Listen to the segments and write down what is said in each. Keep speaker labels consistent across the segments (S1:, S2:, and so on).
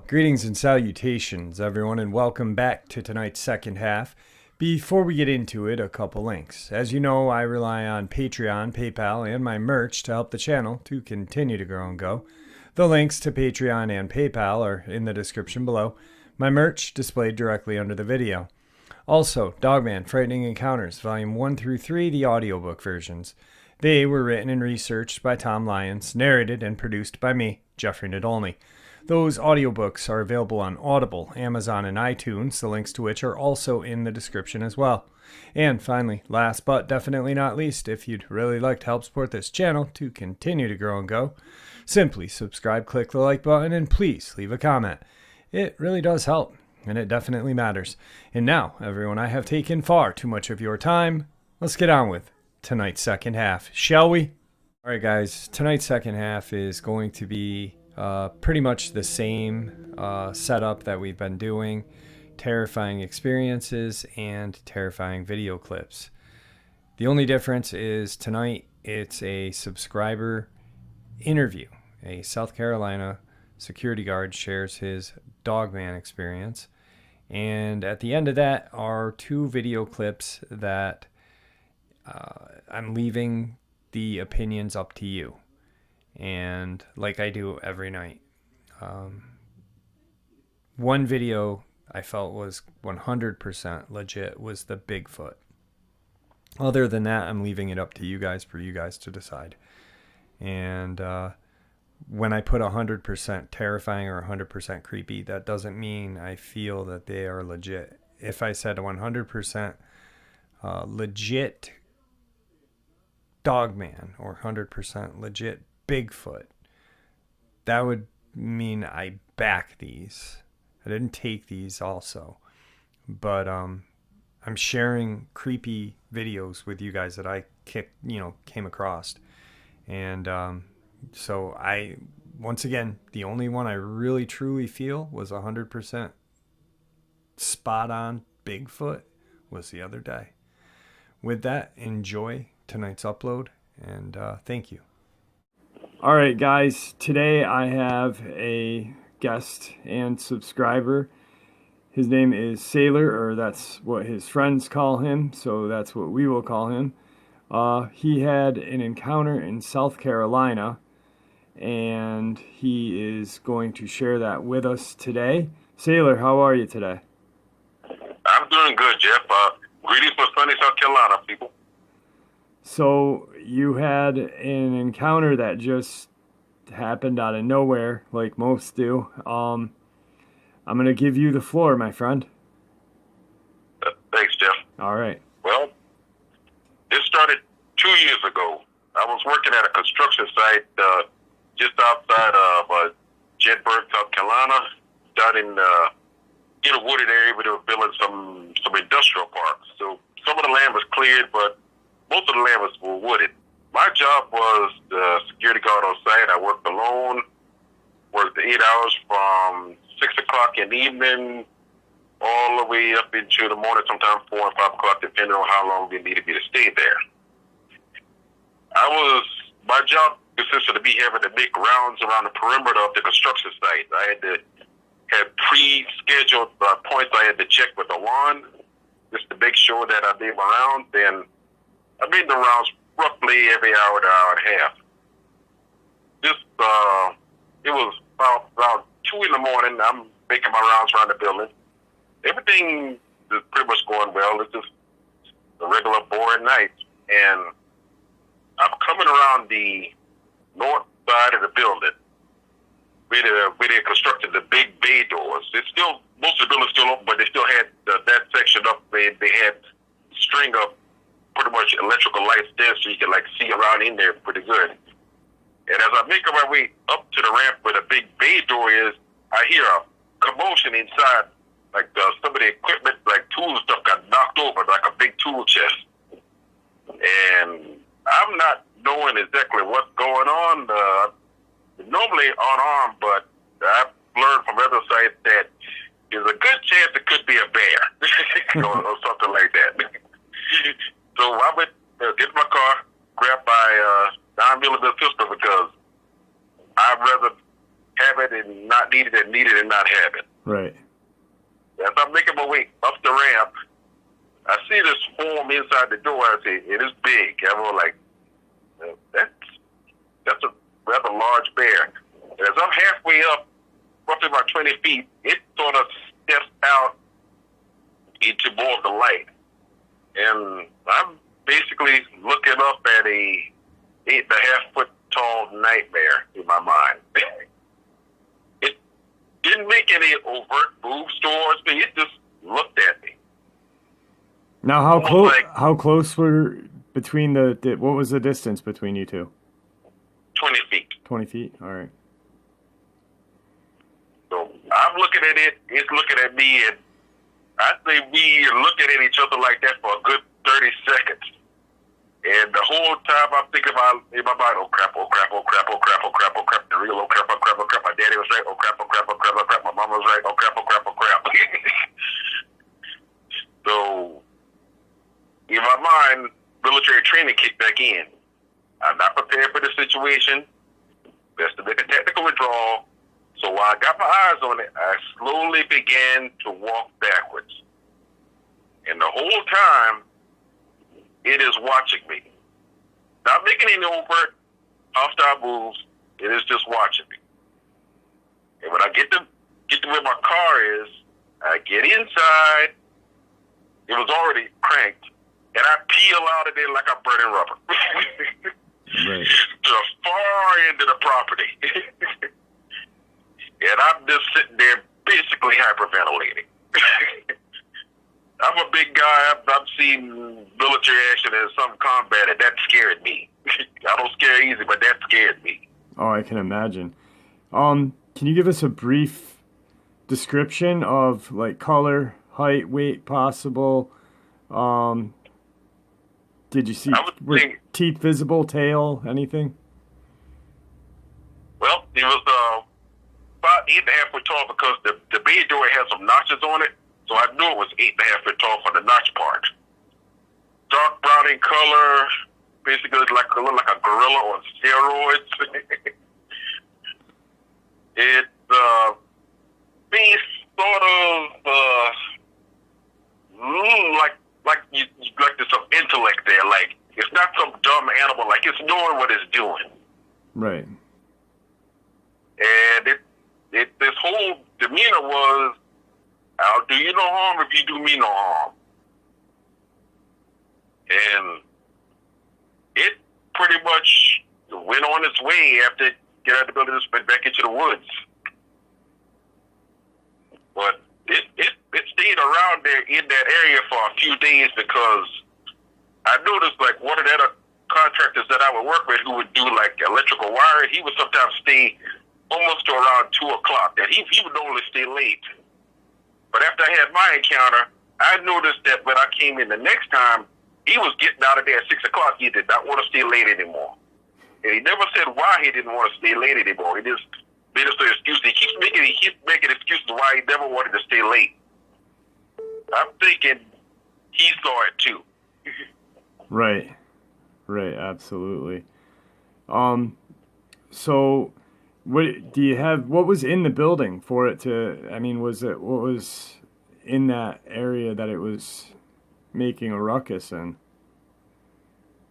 S1: Greetings and salutations, everyone, and welcome back to tonight's second half. Before we get into it, a couple links. As you know, I rely on Patreon, PayPal, and my merch to help the channel to continue to grow and go. The links to Patreon and PayPal are in the description below. My merch displayed directly under the video. Also, Dogman, Frightening Encounters, Volume 1 through 3, the audiobook versions. They were written and researched by Tom Lyons, narrated and produced by me, Jeffrey Nadolny. Those audiobooks are available on Audible, Amazon, and iTunes, the links to which are also in the description as well. And finally, last but definitely not least, if you'd really like to help support this channel to continue to grow and go, simply subscribe, click the like button, and please leave a comment. It really does help, and it definitely matters. And now, everyone, I have taken far too much of your time. Let's get on with tonight's second half, shall we? All right, guys, tonight's second half is going to be pretty much the same setup that we've been doing. Terrifying experiences and terrifying video clips. The only difference is tonight it's a subscriber interview. A South Carolina security guard shares his Dogman experience. And at the end of that are two video clips that I'm leaving the opinions up to you. And like I do every night. One video I felt was 100% legit was the Bigfoot. Other than that, I'm leaving it up to you guys for you guys to decide. And when I put 100% terrifying or 100% creepy, that doesn't mean I feel that they are legit. If I said 100% legit Dogman or 100% legit Bigfoot, that would mean I back these. I didn't take these also, but I'm sharing creepy videos with you guys that I came across, and so I, once again, the only one I really truly feel was 100% spot on Bigfoot was the other day. With that, enjoy tonight's upload, and thank you. All right, guys, today I have a guest and subscriber. His name is Sailor, or that's what his friends call him, so that's what we will call him. He had an encounter in South Carolina, and he is going to share that with us today. Sailor, how are you today?
S2: I'm doing good, Jeff. Greetings from sunny South Carolina, people.
S1: So you had an encounter that just happened out of nowhere, like most do. I'm going to give you the floor, my friend.
S2: Thanks, Jeff.
S1: All right.
S2: Well, this started 2 years ago. I was working at a construction site just outside of Jedburgh, South Carolina, down in a wooded area where they were building some industrial parks. So some of the land was cleared, but most of the land was wooded. My job was the security guard on site. I worked alone, worked 8 hours from 6 o'clock in the evening all the way up into the morning, sometimes 4 and 5 o'clock, depending on how long they needed me to stay there. My job consisted of me having to make rounds around the perimeter of the construction site. I had to have pre-scheduled points I had to check with a wand just to make sure that I made my rounds. Then I made the rounds roughly every hour to hour and a half. It was about 2 in the morning. I'm making my rounds around the building. Everything is pretty much going well. It's just a regular boring night. And I'm coming around the north side of the building where they constructed the big bay doors. Most of the building's still open, but they still had that section up. They had string of pretty much electrical lights there, so you can see around in there pretty good. And as I make my way up to the ramp where the big bay door is, I hear a commotion inside, some of the equipment, tool stuff got knocked over, like a big tool chest. And I'm not knowing exactly what's going on. Normally unarmed, but I've learned from other sites that there's a good chance it could be a bear or something like that. So I went get in my car, grab need it and not have it.
S1: Right.
S2: As I'm making my way up the ramp, I see this form inside the door. I say, it is big. I was like, that's a rather large bear. And as I'm halfway up, roughly about 20 feet, it sort of steps out into more of the light. And I'm basically looking up at a 8.5-foot tall nightmare in my mind. It didn't make any overt moves towards me. It just looked at me.
S1: Now, how close were between what was the distance between you two?
S2: 20 feet.
S1: 20 feet? All right.
S2: So I'm looking at it, it's looking at me, and I think we are looking at each other like that for a good 30 seconds. And the whole time I'm thinking about in my mind, oh crap, oh crap, oh crap, oh crap, oh crap, oh crap, the real oh crap, oh crap, oh crap. My daddy was right, oh crap, oh crap, oh crap, oh crap. My mama was right, oh crap, oh crap, oh crap. So in my mind, military training kicked back in. I'm not prepared for the situation. Best to make a tactical withdrawal. So while I got my eyes on it, I slowly began to walk backwards. And the whole time, it is watching me. Not making any overt hostile moves. It is just watching me. And when I get to where my car is, I get inside. It was already cranked. And I peel out of there like I'm burning rubber.
S1: Right.
S2: To the far end of the property. And I'm just sitting there basically hyperventilating. I'm a big guy. I've seen military action in some combat, and that scared me. I don't scare easy, but that scared me.
S1: Oh, I can imagine. Can you give us a brief description of like color, height, weight, possible? Did you see teeth visible, tail, anything?
S2: Well, it was about 8.5 foot tall because the bay door had some notches on it, so I knew it was 8.5 foot tall for the notch part. Dark brown in color, basically looked like a gorilla on steroids. It's face sort of like there's some intellect there. Like it's not some dumb animal. Like it's knowing what it's doing.
S1: Right.
S2: And this whole demeanor was, I'll do you no harm if you do me no harm. And it pretty much went on its way after it got out of the building and went back into the woods. But it stayed around there in that area for a few days because I noticed like one of the other contractors that I would work with who would do like electrical wiring, he would sometimes stay almost to around 2 o'clock. And he would normally stay late. But after I had my encounter, I noticed that when I came in the next time, he was getting out of there at 6 o'clock. He did not want to stay late anymore. And he never said why he didn't want to stay late anymore. He just made us an excuse. He keeps making excuses why he never wanted to stay late. I'm thinking he saw it too.
S1: Right. Right, absolutely. So what was in the building for it to, I mean, what was in that area that it was making a ruckus in?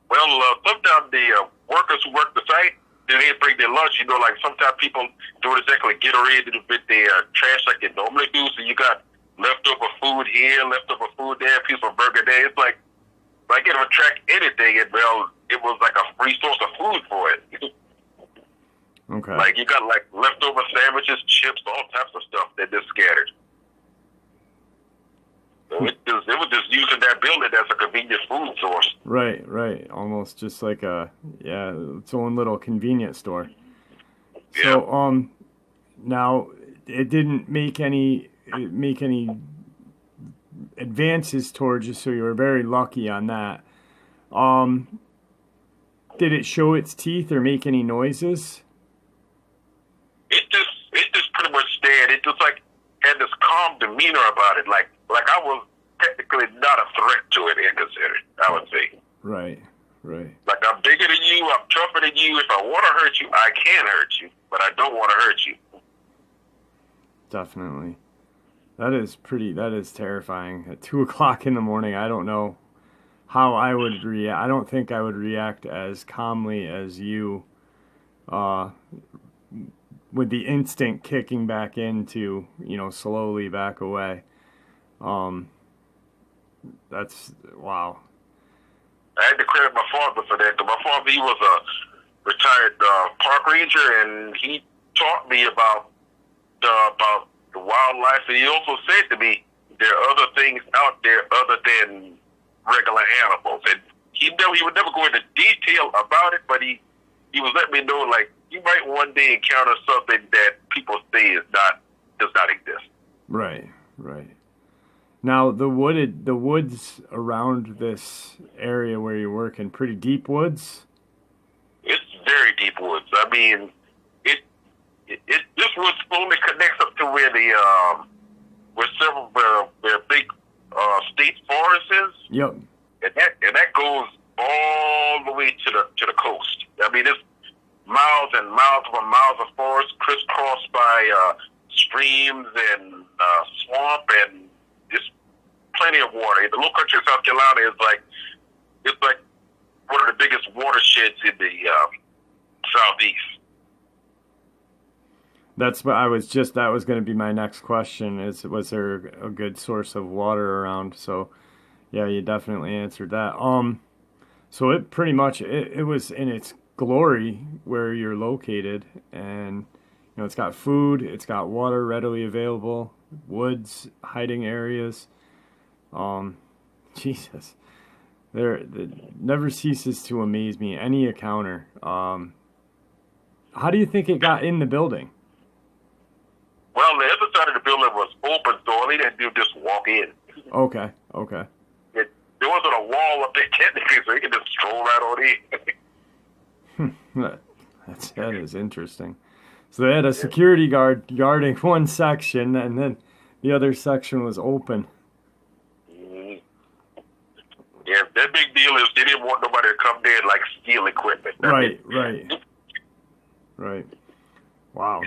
S2: Well, sometimes the workers who work the site, they bring their lunch. You know, like sometimes people don't exactly get ready with their trash like they normally do. So you got leftover food here, leftover food there, piece of burger there. It's like it would attract anything. And well, it was like a free source of food for it.
S1: Okay.
S2: Like you got like leftover sandwiches, chips, all types of stuff that just scattered. So it was just using that building as a convenient food source.
S1: Right, right. Almost just like its own little convenience store.
S2: Yeah.
S1: So now it didn't make any advances towards you, so you were very lucky on that. Did it show its teeth or make any noises?
S2: It just pretty much stared. It just like had this calm demeanor about it, like I was technically not a threat to it and considered, I would say.
S1: Right, right.
S2: Like I'm bigger than you, I'm tougher than you. If I want to hurt you, I can hurt you, but I don't want to hurt you.
S1: definitely. That is terrifying. At 2 o'clock in the morning, I don't know how I would react. I don't think I would react as calmly as you, uh, with the instinct kicking back into, slowly back away. Um, that's, wow.
S2: I had to credit my father for that. 'Cause my father, he was a retired park ranger, and he taught me about the wildlife. And he also said to me, there are other things out there other than regular animals. And he would never go into detail about it, but he was letting me know, like, you might one day encounter something that people say does not exist.
S1: Right, right. Now the woods around this area where you're working, pretty deep woods.
S2: It's very deep woods. I mean, this woods only connects up to where where several where big state forest is.
S1: Yep.
S2: And that goes all the way to the coast. I mean, it's miles and miles upon miles of forest, crisscrossed by streams and swamp, and just plenty of water. The low country of South Carolina is like one of the biggest watersheds in the southeast.
S1: That's what that was going to be my next question, was there a good source of water around? So yeah, you definitely answered that. So it pretty much, it was in its glory where you're located, and it's got food, it's got water readily available, woods, hiding areas. Jesus, there never ceases to amaze me, any encounter. How do you think it got in the building?
S2: Well, the other side of the building was open, so all they had to do was just walk in.
S1: Okay.
S2: There wasn't a wall up there technically, so you could just stroll right on in.
S1: That is interesting. So they had a security guard guarding one section, and then the other section was open.
S2: Mm-hmm. Yeah, that big deal is they didn't want nobody to come there and like steal equipment.
S1: Right. Wow.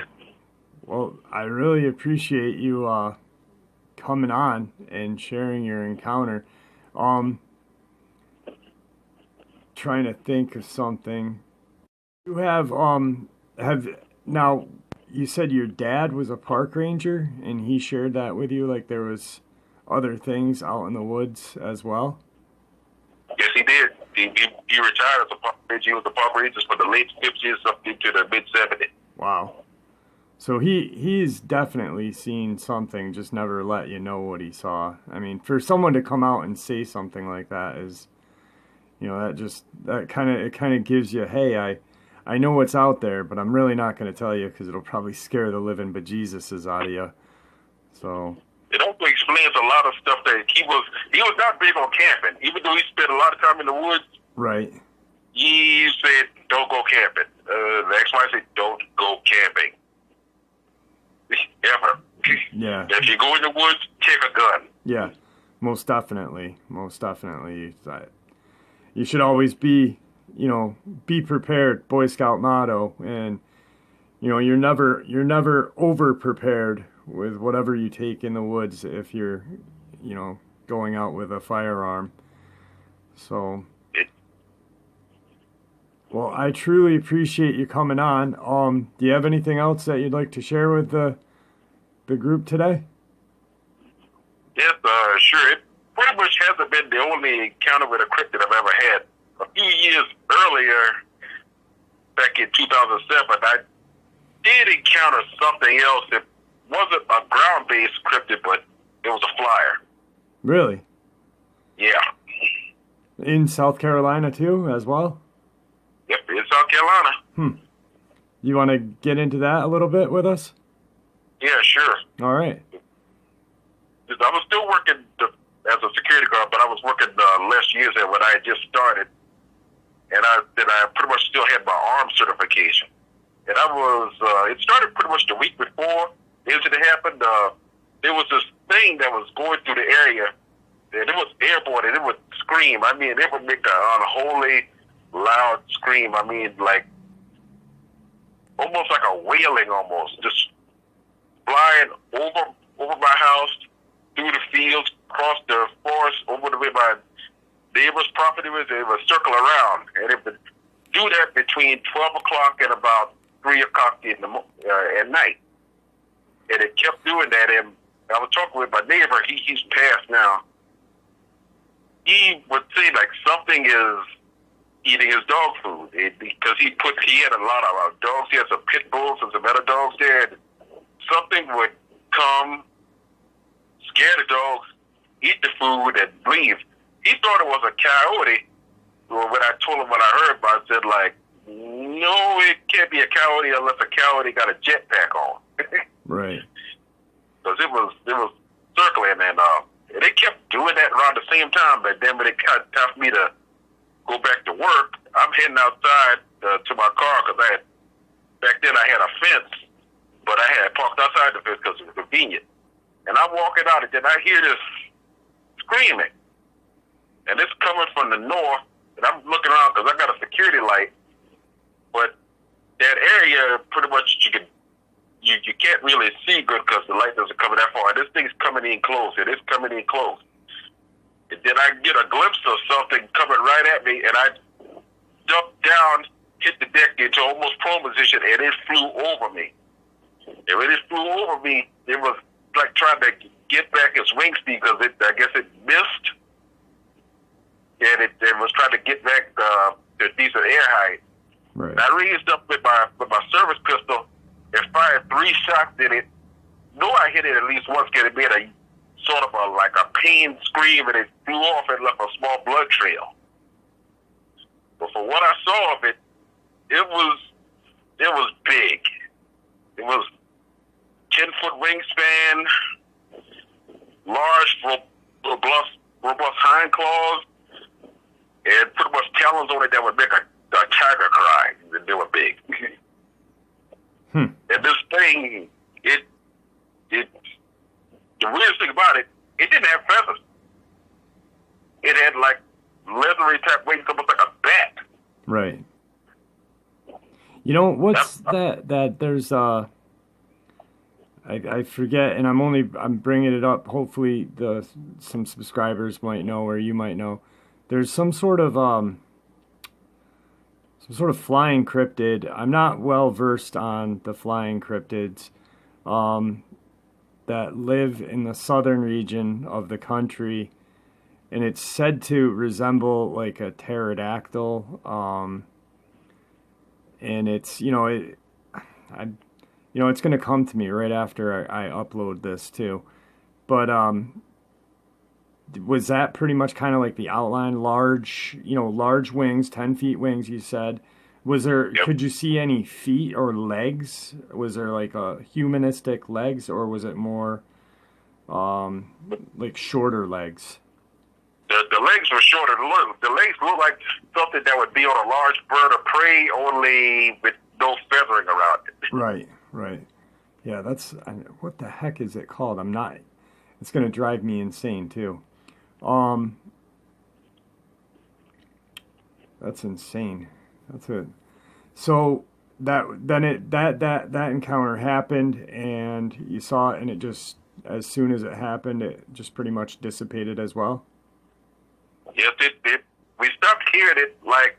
S1: Well, I really appreciate you coming on and sharing your encounter. Trying to think of something. You now, you said your dad was a park ranger and he shared that with you, like there was other things out in the woods as well?
S2: Yes, he did. He retired as a park ranger. He was a park ranger for the late 50s up into the mid 70s.
S1: Wow. So he's definitely seen something, just never let you know what he saw. I mean, for someone to come out and say something like that is, that kind of gives you, hey, I know what's out there, but I'm really not going to tell you because it'll probably scare the living bejesuses out of you. So
S2: it also explains a lot of stuff that he was not big on camping, even though he spent a lot of time in the woods.
S1: Right.
S2: He said, "Don't go camping." The ex-wife said, "Don't go camping." Ever.
S1: Yeah.
S2: If you go in the woods, take a gun.
S1: Yeah, most definitely. You should always be prepared, Boy Scout motto, and you're never over prepared with whatever you take in the woods if you're, going out with a firearm. So, well, I truly appreciate you coming on. Do you have anything else that you'd like to share with the group today?
S2: Yes, sure. It pretty much hasn't been the only encounter with a cryptid I've ever had. A few years earlier, back in 2007, I did encounter something else. It wasn't a ground-based cryptid, but it was a flyer.
S1: Really?
S2: Yeah.
S1: In South Carolina too, as well?
S2: Yep, in South Carolina.
S1: You want to get into that a little bit with us?
S2: Yeah, sure.
S1: All right.
S2: I was still working as a security guard, but I was working less years than when I had just started. And I pretty much still had my arms certification. And it started pretty much the week before the incident happened. There was this thing that was going through the area, and it was airborne, and it would scream. I mean, it would make an unholy, loud scream. I mean, like, almost like a wailing almost. Just flying over my house, through the fields, across the forest, over the way my neighbor's property was. It would circle around, and it would do that between 12 o'clock and about 3 o'clock at night. And it kept doing that. And I was talking with my neighbor. He's passed now. He would say like something is eating his dog food because he had a lot of dogs. He had some pit bulls and some other dogs there. And something would come, scare the dogs, eat the food, and leave. He thought it was a coyote. Well, when I told him what I heard, I said like, no, it can't be a coyote unless a coyote got a jetpack on.
S1: Right.
S2: Because it was circling, and they kept doing that around the same time. But then when it got time for me to go back to work, I'm heading outside to my car because back then I had a fence, but I had parked outside the fence because it was convenient. And I'm walking out, and then I hear this screaming, and it's coming from the north. And I'm looking around because I got a security light, but that area pretty much you can't really see good because the light doesn't come that far. And this thing's coming in close. It is coming in close. And then I get a glimpse of something coming right at me, and I jumped down, hit the deck into almost prone position, and it flew over me. And when it flew over me, it was like trying to get back its wing speed because I guess it missed. And it was trying to get back to decent air height.
S1: Right.
S2: And I raised up with my service pistol and fired 3 shots in it. Know I hit it at least once because it made a sort of like a pain scream, and it flew off and left a small blood trail. But for what I saw of it, it was big. It was 10-foot wingspan, large, robust hind claws, and pretty much talons on it that would make a tiger cry. They were big. And this thing, the weirdest thing about it, it didn't have feathers. It had like leathery type wings, almost like a bat.
S1: Right. You know, what's that there's I forget, and I'm bringing it up. Hopefully some subscribers might know, or you might know. There's some sort of flying cryptid. I'm not well versed on the flying cryptids that live in the southern region of the country, and it's said to resemble like a pterodactyl. And it's it's going to come to me right after I upload this too, but was that pretty much kind of like the outline? Large wings, 10 feet wings, you said. Was there,
S2: Yep.
S1: Could you see any feet or legs? Was there like a humanistic legs, or was it more like shorter legs?
S2: The legs were shorter. The legs looked like something that would be on a large bird of prey, only with no feathering around it.
S1: Right. Yeah, what the heck is it called? It's going to drive me insane too. That's insane. That's it. So that encounter happened, and you saw it, and it just, as soon as it happened, it just pretty much dissipated as well.
S2: Yes, we stopped hearing it like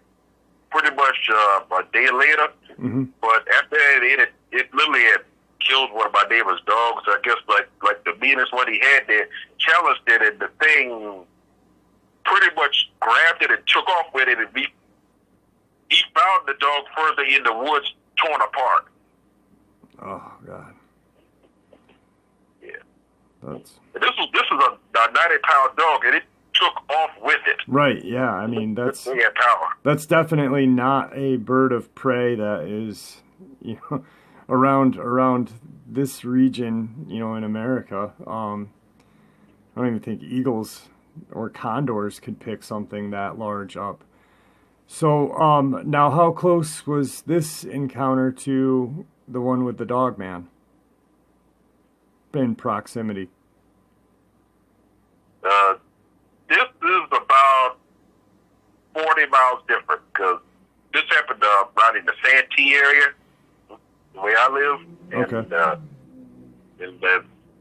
S2: pretty much a day later.
S1: Mm-hmm.
S2: But after that, it literally had killed one of my neighbor's dogs. I guess like the meanest one he had there, challenged it, and the thing pretty much grabbed it and took off with it, and he found the dog further in the woods, torn apart.
S1: Oh God.
S2: Yeah.
S1: This
S2: is a 90-pound dog, and it took off with it.
S1: Right. Yeah. I mean, that's
S2: power.
S1: That's definitely not a bird of prey that is, around this region, in America. I don't even think eagles or condors could pick something that large up. So, now how close was this encounter to the one with the Dogman? In proximity.
S2: This is about 40 miles different, because this happened right in the Santee area, the way I live. And,
S1: Okay.
S2: And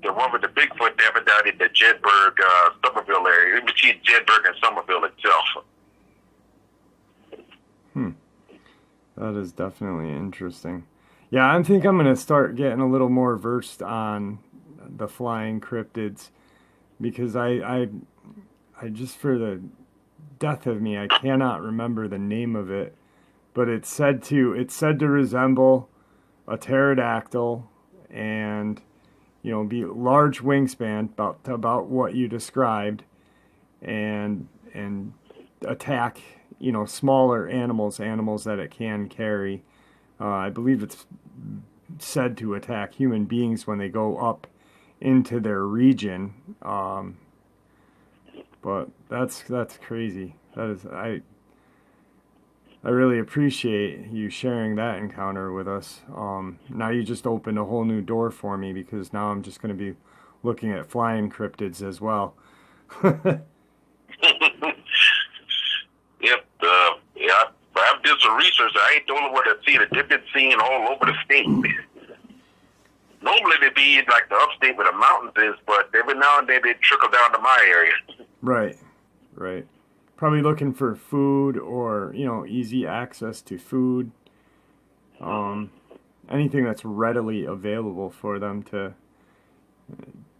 S2: the one with the Bigfoot happened down in the Jedburgh, Somerville area, in between Jedburgh and Somerville itself.
S1: That is definitely interesting. Yeah, I think I'm going to start getting a little more versed on the flying cryptids because I just, for the death of me, I cannot remember the name of it, but it's said to resemble a pterodactyl and, you know, be large wingspan about what you described, and attack, you know, smaller animals that it can carry. I believe it's said to attack human beings when they go up into their region. But that's crazy. That is, I really appreciate you sharing that encounter with us. Now you just opened a whole new door for me because now I'm just going to be looking at flying cryptids as well.
S2: Yep. Yeah, I've did some research. I ain't the only one that seen it. They've been seen all over the state. Normally they be in like the upstate where the mountains is, but every now and then they trickle down to my area.
S1: Right. Probably looking for food or, you know, easy access to food. Anything that's readily available for them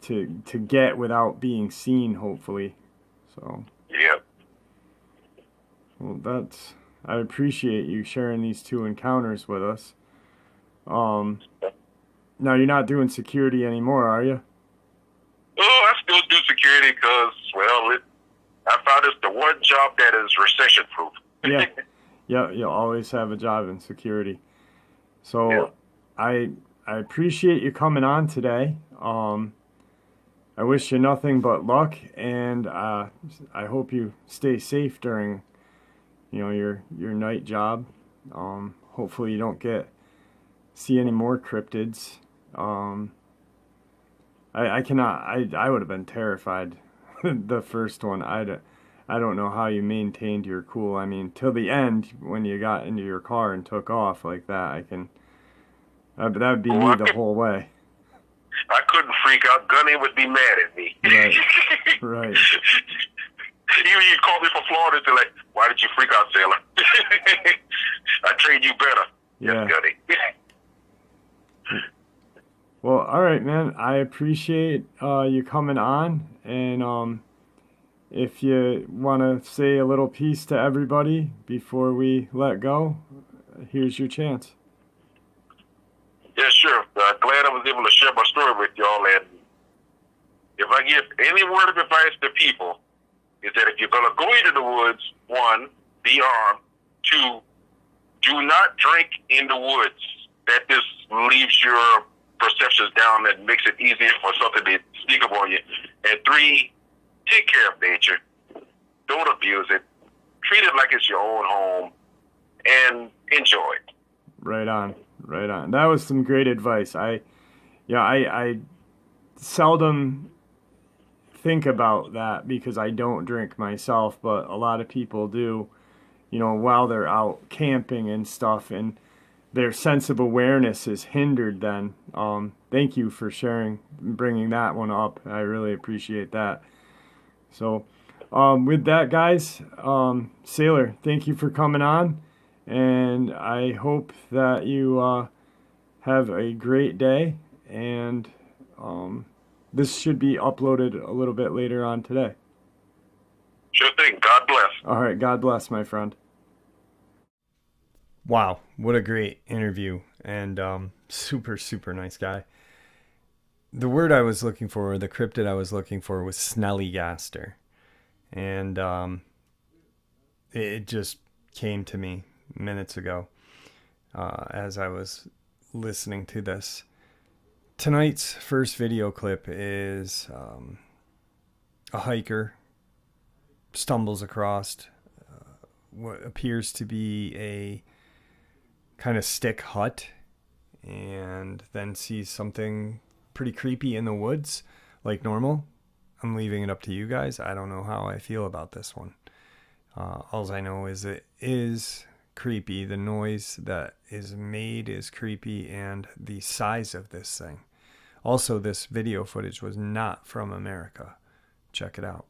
S1: to get without being seen, hopefully. So.
S2: Yeah.
S1: Well, I appreciate you sharing these two encounters with us. Now you're not doing security anymore, are you?
S2: Oh, I still do security because, well, I found it's the one job that is recession proof.
S1: Yeah, you'll always have a job in security. So
S2: yeah.
S1: I appreciate you coming on today. I wish you nothing but luck, and I hope you stay safe during, you know, your night job. Hopefully you don't see any more cryptids. I would have been terrified the first one. I don't know how you maintained your cool. I mean, till the end when you got into your car and took off like that, that would be me the whole way.
S2: I couldn't freak out. Gunny would be mad at me.
S1: Right.
S2: You called me from Florida and say, like, why did you freak out, sailor? I trained you better.
S1: Yeah.
S2: Yes, Gunny.
S1: Well, all right, man. I appreciate you coming on, and if you want to say a little piece to everybody before we let go, here's your chance.
S2: Yeah, sure. Glad I was able to share my story with y'all, and if I give any word of advice to people, is that if you're going to go into the woods, 1, be armed. 2, do not drink in the woods. That just leaves your perceptions down and makes it easier for something to sneak up on you. And 3, take care of nature. Don't abuse it. Treat it like it's your own home and enjoy it.
S1: Right on. That was some great advice. I seldom think about that because I don't drink myself, but a lot of people do, you know, while they're out camping and stuff, and their sense of awareness is hindered then. Thank you for bringing that one up. I really appreciate that. So with that, guys, Sailor, thank you for coming on, and I hope that you have a great day, and this should be uploaded a little bit later on today.
S2: Sure thing. God bless.
S1: All right. God bless, my friend. Wow. What a great interview. And super, super nice guy. The word I was looking for, or the cryptid I was looking for, was snellygaster. And it just came to me minutes ago as I was listening to this. Tonight's first video clip is a hiker stumbles across what appears to be a kind of stick hut, and then sees something pretty creepy in the woods like normal. I'm leaving it up to you guys. I don't know how I feel about this one. All I know is it is creepy. The noise that is made is creepy, and the size of this thing. Also, this video footage was not from America. Check it out.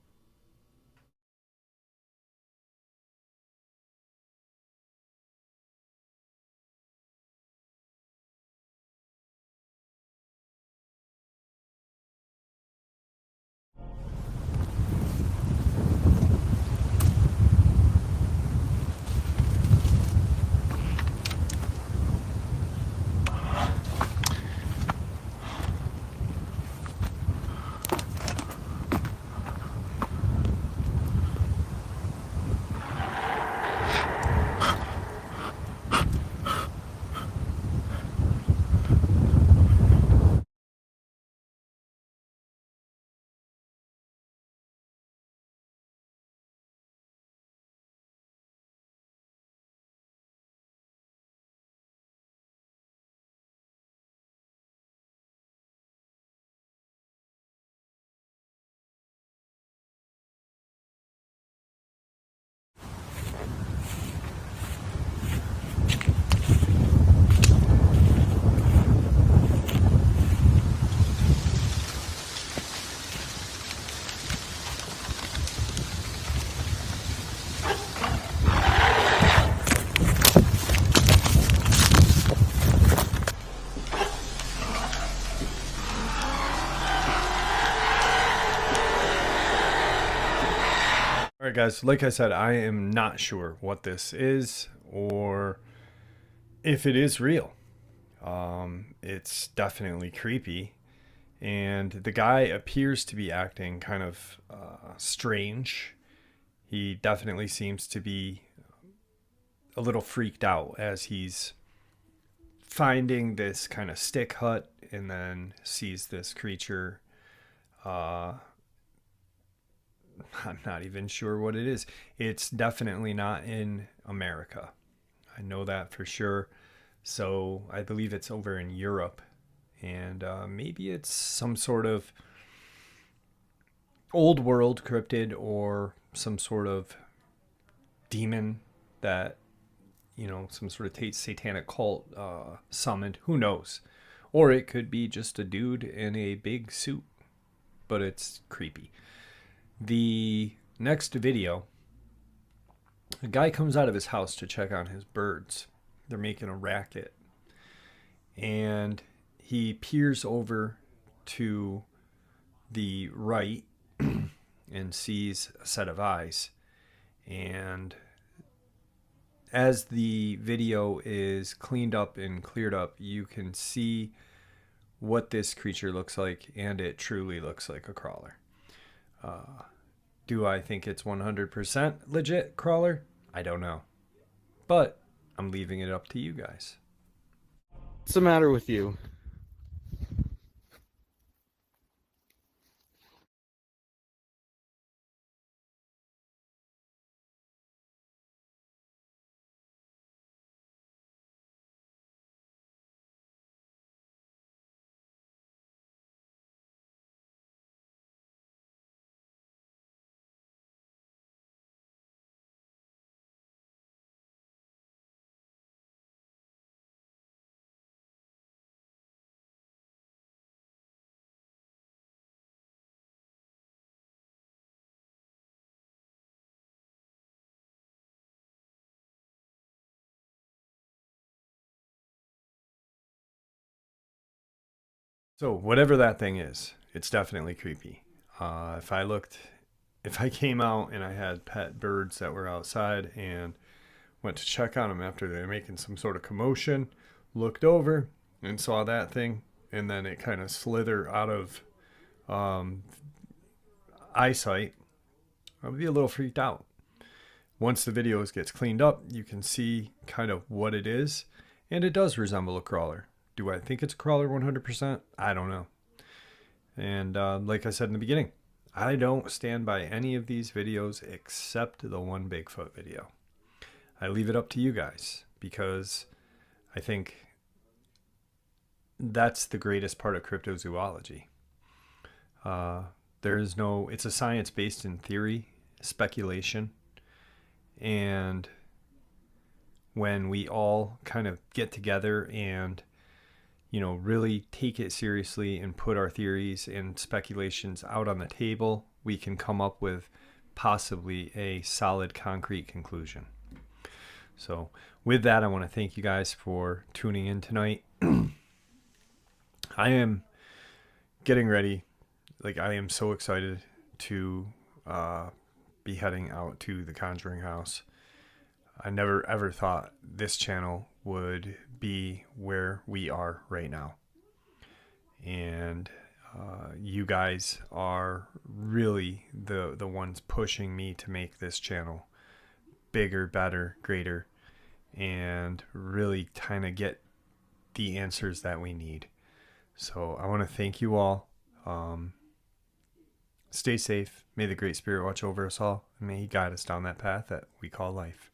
S1: All right, guys, like I said, I am not sure what this is or if it is real. It's definitely creepy. And the guy appears to be acting kind of strange. He definitely seems to be a little freaked out as he's finding this kind of stick hut and then sees this creature. I'm not even sure what it is. It's definitely not in America. I know that for sure. So I believe it's over in Europe. And maybe it's some sort of old world cryptid or some sort of demon that, some sort of satanic cult summoned. Who knows? Or it could be just a dude in a big suit. But it's creepy. The next video, a guy comes out of his house to check on his birds. They're making a racket. And he peers over to the right and sees a set of eyes. And as the video is cleaned up and cleared up, you can see what this creature looks like, and it truly looks like a crawler. Do I think it's 100% legit crawler? I don't know. But I'm leaving it up to you guys.
S3: What's the matter with you?
S1: So whatever that thing is, it's definitely creepy. If I came out and I had pet birds that were outside and went to check on them after they're making some sort of commotion, looked over and saw that thing, and then it kind of slither out of eyesight, I would be a little freaked out. Once the video gets cleaned up, you can see kind of what it is, and it does resemble a crawler. Do I think it's a crawler 100%? I don't know. And like I said in the beginning, I don't stand by any of these videos except the one Bigfoot video. I leave it up to you guys because I think that's the greatest part of cryptozoology. It's a science based in theory, speculation, and when we all kind of get together and really take it seriously and put our theories and speculations out on the table, we can come up with possibly a solid, concrete conclusion. So with that, I want to thank you guys for tuning in tonight. I am getting ready. I am so excited to be heading out to the Conjuring House. I never ever thought this channel would be where we are right now. And you guys are really the ones pushing me to make this channel bigger, better, greater, and really kind of get the answers that we need. So I want to thank you all. Stay safe. May the Great Spirit watch over us all, and may He guide us down that path that we call life.